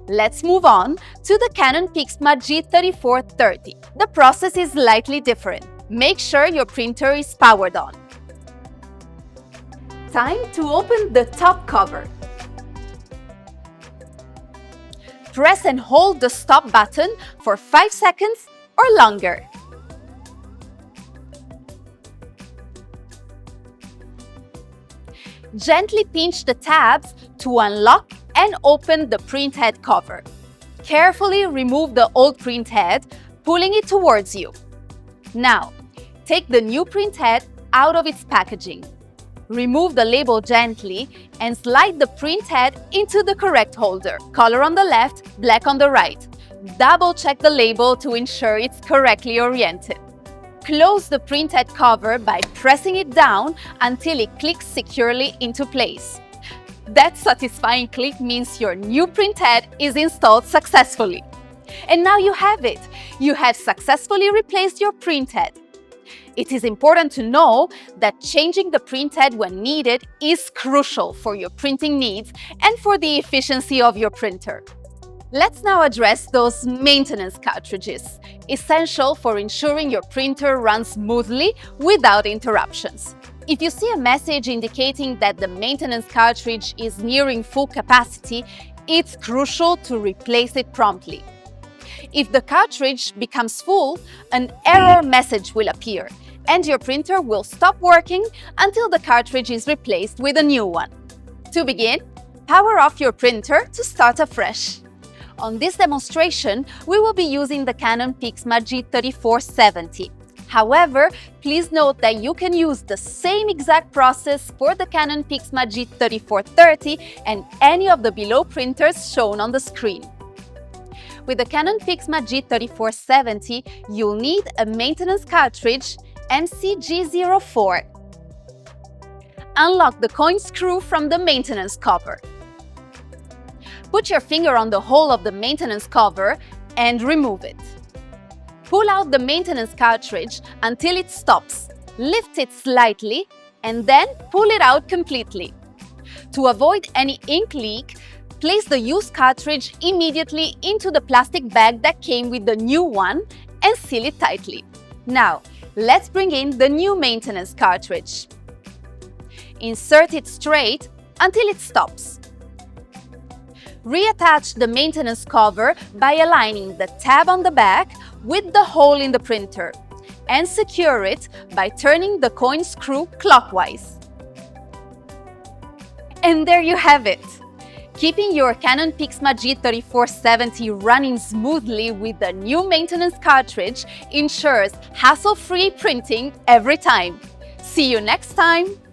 Let's move on to the Canon PIXMA G3430. The process is slightly different. Make sure your printer is powered on. Time to open the top cover. Press and hold the stop button for 5 seconds or longer. Gently pinch the tabs to unlock and open the printhead cover. Carefully remove the old printhead, pulling it towards you. Now, take the new printhead out of its packaging. Remove the label gently and slide the printhead into the correct holder. Color on the left, black on the right. Double-check the label to ensure it's correctly oriented. Close the printhead cover by pressing it down until it clicks securely into place. That satisfying click means your new printhead is installed successfully. And now you have it! You have successfully replaced your printhead. It is important to know that changing the printhead when needed is crucial for your printing needs and for the efficiency of your printer. Let's now address those maintenance cartridges, essential for ensuring your printer runs smoothly without interruptions. If you see a message indicating that the maintenance cartridge is nearing full capacity, it's crucial to replace it promptly. If the cartridge becomes full, an error message will appear, and your printer will stop working until the cartridge is replaced with a new one. To begin, power off your printer to start afresh. On this demonstration, we will be using the Canon PIXMA G3470. However, please note that you can use the same exact process for the Canon PIXMA G3430 and any of the below printers shown on the screen. With the Canon PIXMA G3470, you'll need a maintenance cartridge, MCG04. Unlock the coin screw from the maintenance cover. Put your finger on the hole of the maintenance cover and remove it. Pull out the maintenance cartridge until it stops. Lift it slightly and then pull it out completely. To avoid any ink leak, place the used cartridge immediately into the plastic bag that came with the new one and seal it tightly. Now, let's bring in the new maintenance cartridge. Insert it straight until it stops. Reattach the maintenance cover by aligning the tab on the back with the hole in the printer and secure it by turning the coin screw clockwise. And there you have it! Keeping your Canon PIXMA G3470 running smoothly with the new maintenance cartridge ensures hassle-free printing every time. See you next time!